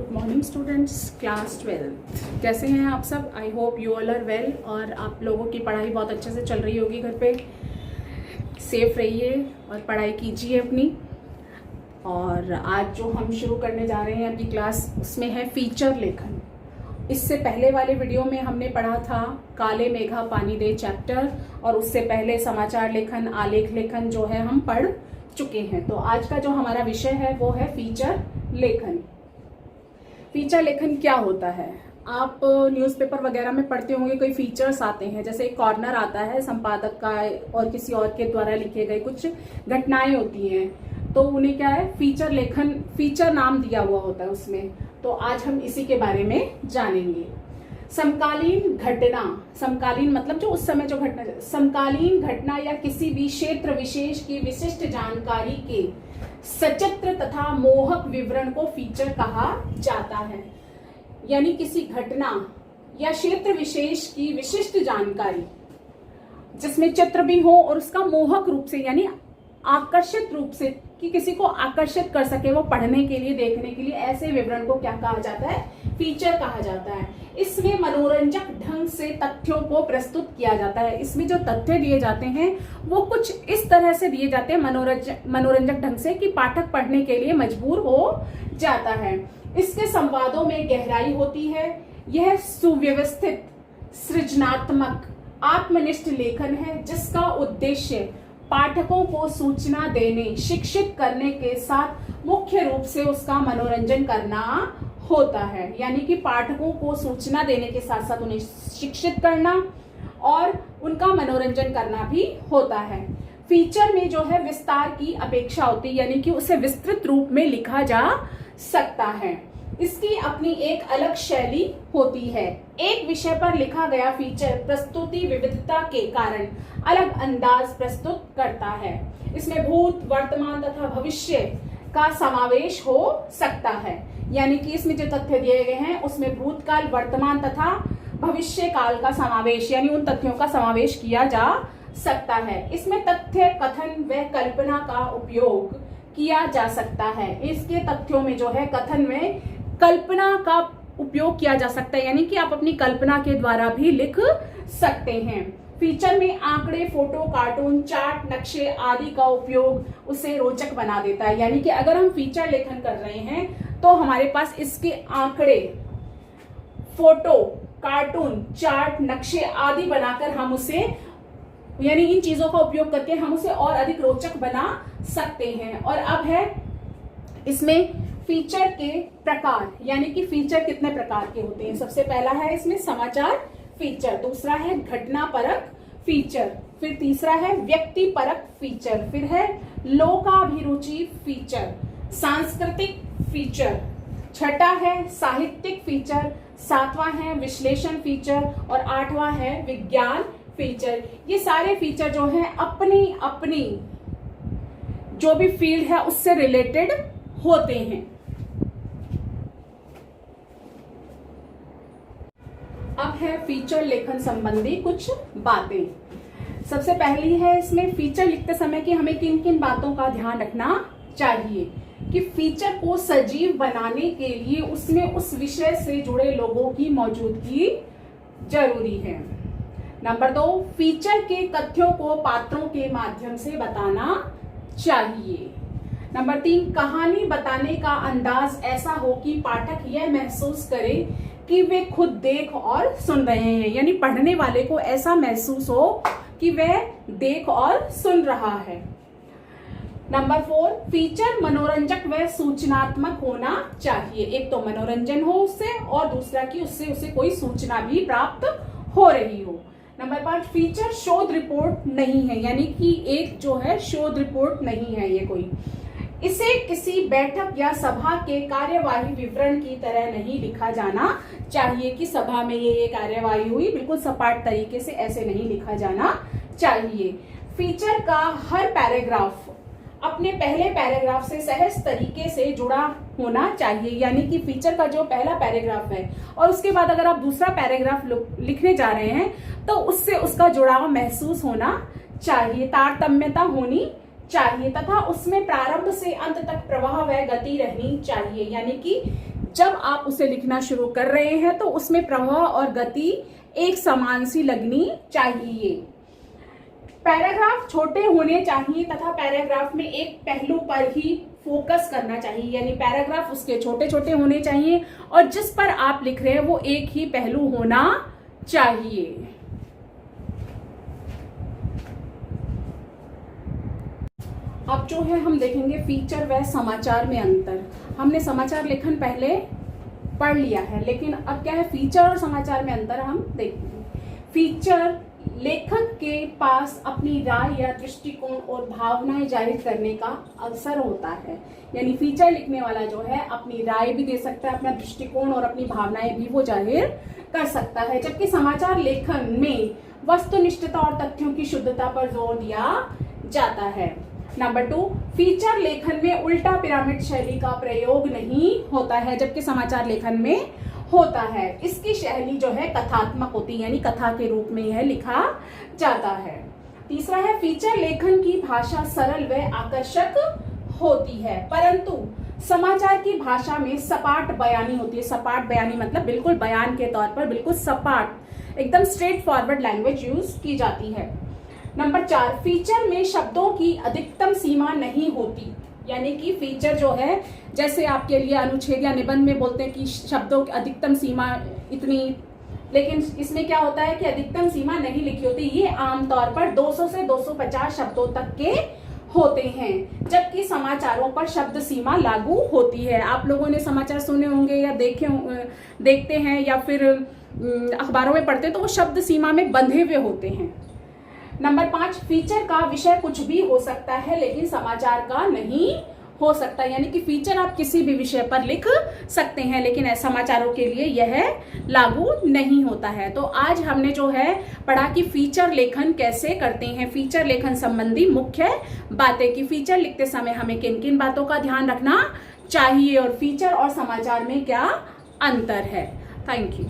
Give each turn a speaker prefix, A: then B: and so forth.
A: Good morning students, class 12। कैसे हैं आप सब? I hope you all are well और आप लोगों की पढ़ाई बहुत अच्छे से चल रही होगी। घर पे सेफ रहिए और पढ़ाई कीजिए अपनी। और आज जो हम शुरू करने जा रहे हैं अपनी क्लास, उसमें है फीचर लेखन। इससे पहले वाले वीडियो में हमने पढ़ा था काले मेघा पानी दे चैप्टर, और उससे पहले समाचार लेखन, आलेख लेखन जो है हम पढ़ चुके हैं। तो आज का जो हमारा विषय है वो है फीचर लेखन। फीचर लेखन क्या होता है? आप न्यूज़पेपर वगैरह में पढ़ते होंगे, कोई फीचर्स आते हैं, जैसे एक कॉर्नर आता है संपादक का और किसी और के द्वारा लिखे गए कुछ घटनाएं होती हैं, तो उन्हें क्या है, फीचर लेखन, फीचर नाम दिया हुआ होता है उसमें। तो आज हम इसी के बारे में जानेंगे। समकालीन घटना, समकालीन मतलब जो उस समय जो घटना, समकालीन घटना या किसी भी क्षेत्र विशेष की विशिष्ट जानकारी के सचित्र तथा मोहक विवरण को फीचर कहा जाता है। यानी किसी घटना या क्षेत्र विशेष की विशिष्ट जानकारी जिसमें चित्र भी हो और उसका मोहक रूप से यानी आकर्षित रूप से, कि किसी को आकर्षित कर सके वो पढ़ने के लिए, देखने के लिए, ऐसे विवरण को क्या कहा जाता है? फीचर कहा जाता है। इसमें मनोरंजक ढंग से तथ्यों को प्रस्तुत किया जाता है। इसमें जो तथ्य दिए जाते हैं वो कुछ इस तरह से दिए जाते हैं मनोरंजक ढंग से कि पाठक पढ़ने के लिए मजबूर हो जाता है। इसके संवादों में गहराई होती है। यह सुव्यवस्थित, सृजनात्मक, आत्मनिष्ठ लेखन है जिसका उद्देश्य पाठकों को सूचना देने, शिक्षित करने के साथ मुख्य रूप से उसका मनोरंजन करना होता है। यानी कि पाठकों को सूचना देने के साथ साथ उन्हें शिक्षित करना और उनका मनोरंजन करना भी होता है। फीचर में जो है विस्तार की अपेक्षा होती है, यानी कि उसे विस्तृत रूप में लिखा जा सकता है। इसकी अपनी एक अलग शैली होती है। एक विषय पर लिखा गया फीचर प्रस्तुति विविधता के कारण अलग अंदाज प्रस्तुत करता है। इसमें भूत, वर्तमान तथा भविष्य का समावेश हो सकता है। यानी कि इसमें जो तथ्य दिए गए हैं उसमें भूतकाल, वर्तमान तथा भविष्य काल का समावेश, यानी उन तथ्यों का समावेश किया जा सकता है। इसमें तथ्य, कथन व कल्पना का उपयोग किया जा सकता है। इसके तथ्यों में जो है कथन में कल्पना का उपयोग किया जा सकता है, यानी कि आप अपनी कल्पना के द्वारा भी लिख सकते हैं। फीचर में आंकड़े, फोटो, कार्टून, चार्ट, नक्शे आदि का उपयोग उसे रोचक बना देता है। यानी कि अगर हम फीचर लेखन कर रहे हैं तो हमारे पास इसके आंकड़े, फोटो, कार्टून, चार्ट, नक्शे आदि बनाकर हम उसे, यानी इन चीजों का उपयोग करके हम उसे और अधिक रोचक बना सकते हैं। और अब है इसमें फीचर के प्रकार, यानी कि फीचर कितने प्रकार के होते हैं। सबसे पहला है इसमें समाचार फीचर, दूसरा है घटना परक फीचर, फिर तीसरा है व्यक्ति परक फीचर, फिर है लोकाभिरुचि फीचर, सांस्कृतिक फीचर, छठा है साहित्यिक फीचर, सातवां है विश्लेषण फीचर और आठवां है विज्ञान फीचर। ये सारे फीचर जो हैं अपनी अपनी जो भी फील्ड है उससे रिलेटेड होते हैं। अब है फीचर लेखन संबंधी कुछ बातें। सबसे पहली है इसमें फीचर लिखते समय कि हमें किन किन बातों का ध्यान रखना चाहिए कि फीचर को सजीव बनाने के लिए उसमें उस विषय से जुड़े लोगों की मौजूदगी जरूरी है। नंबर 2, फीचर के तथ्यों को पात्रों के माध्यम से बताना चाहिए। नंबर 3, कहानी बताने का अंदाज ऐसा हो कि पाठक यह महसूस करे कि वे खुद देख और सुन रहे हैं, यानी पढ़ने वाले को ऐसा महसूस हो कि वह देख और सुन रहा है। नंबर 4, फीचर मनोरंजक व सूचनात्मक होना चाहिए। एक तो मनोरंजन हो उससे और दूसरा कि उससे उसे कोई सूचना भी प्राप्त हो रही हो। नंबर 5, फीचर शोध रिपोर्ट नहीं है, यानी कि एक जो है शोध रिपोर्ट नहीं है ये कोई। इसे किसी बैठक या सभा के कार्यवाही विवरण की तरह नहीं लिखा जाना चाहिए कि सभा में ये कार्यवाही हुई, बिल्कुल सपाट तरीके से ऐसे नहीं लिखा जाना चाहिए। फीचर का हर पैराग्राफ अपने पहले पैराग्राफ से सहज तरीके से जुड़ा होना चाहिए, यानी कि फीचर का जो पहला पैराग्राफ है और उसके बाद अगर आप दूसरा पैराग्राफ लिखने जा रहे हैं तो उससे उसका जुड़ाव महसूस होना चाहिए, तारतम्यता होनी चाहिए तथा उसमें प्रारंभ से अंत तक प्रवाह व गति रहनी चाहिए। यानी कि जब आप उसे लिखना शुरू कर रहे हैं तो उसमें प्रवाह और गति एक समान सी लगनी चाहिए। पैराग्राफ छोटे होने चाहिए तथा पैराग्राफ में एक पहलू पर ही फोकस करना चाहिए। यानी पैराग्राफ उसके छोटे छोटे होने चाहिए और जिस पर आप लिख रहे हैं वो एक ही पहलू होना चाहिए। अब जो है हम देखेंगे फीचर व समाचार में अंतर। हमने समाचार लेखन पहले पढ़ लिया है, लेकिन अब क्या है फीचर और समाचार में अंतर हम देखेंगे। फीचर लेखक के पास अपनी राय या दृष्टिकोण और भावनाएं जाहिर करने का अवसर होता है। यानी फीचर लिखने वाला जो है अपनी राय भी दे सकता है, अपना दृष्टिकोण और अपनी भावनाएं भी वो जाहिर कर सकता है। जबकि समाचार लेखन में वस्तुनिष्ठता और तथ्यों की शुद्धता पर जोर दिया जाता है। नंबर 2, फीचर लेखन में उल्टा पिरामिड शैली का प्रयोग नहीं होता है, जबकि समाचार लेखन में होता है। इसकी शैली जो है कथात्मक होती है, यानी कथा के रूप में यह लिखा जाता है। तीसरा है फीचर लेखन की भाषा सरल व आकर्षक होती है, परंतु समाचार की भाषा में सपाट बयानी होती है। सपाट बयानी मतलब बिल्कुल बयान के तौर पर बिल्कुल सपाट, एकदम स्ट्रेट फॉरवर्ड लैंग्वेज यूज की जाती है। नंबर 4, फीचर में शब्दों की अधिकतम सीमा नहीं होती। यानी कि फीचर जो है, जैसे आपके लिए अनुच्छेद या निबंध में बोलते हैं कि शब्दों की अधिकतम सीमा इतनी, लेकिन इसमें क्या होता है कि अधिकतम सीमा नहीं लिखी होती। ये आमतौर पर 200 से 250 शब्दों तक के होते हैं, जबकि समाचारों पर शब्द सीमा लागू होती है। आप लोगों ने समाचार सुने होंगे या देखते हैं या फिर अखबारों में पढ़ते हैं, तो वो शब्द सीमा में बंधे हुए होते हैं। नंबर 5, फीचर का विषय कुछ भी हो सकता है लेकिन समाचार का नहीं हो सकता। यानी कि फीचर आप किसी भी विषय पर लिख सकते हैं, लेकिन समाचारों के लिए यह लागू नहीं होता है। तो आज हमने जो है पढ़ा कि फीचर लेखन कैसे करते हैं, फीचर लेखन संबंधी मुख्य बातें कि फीचर लिखते समय हमें किन किन बातों का ध्यान रखना चाहिए और फीचर और समाचार में क्या अंतर है। Thank you.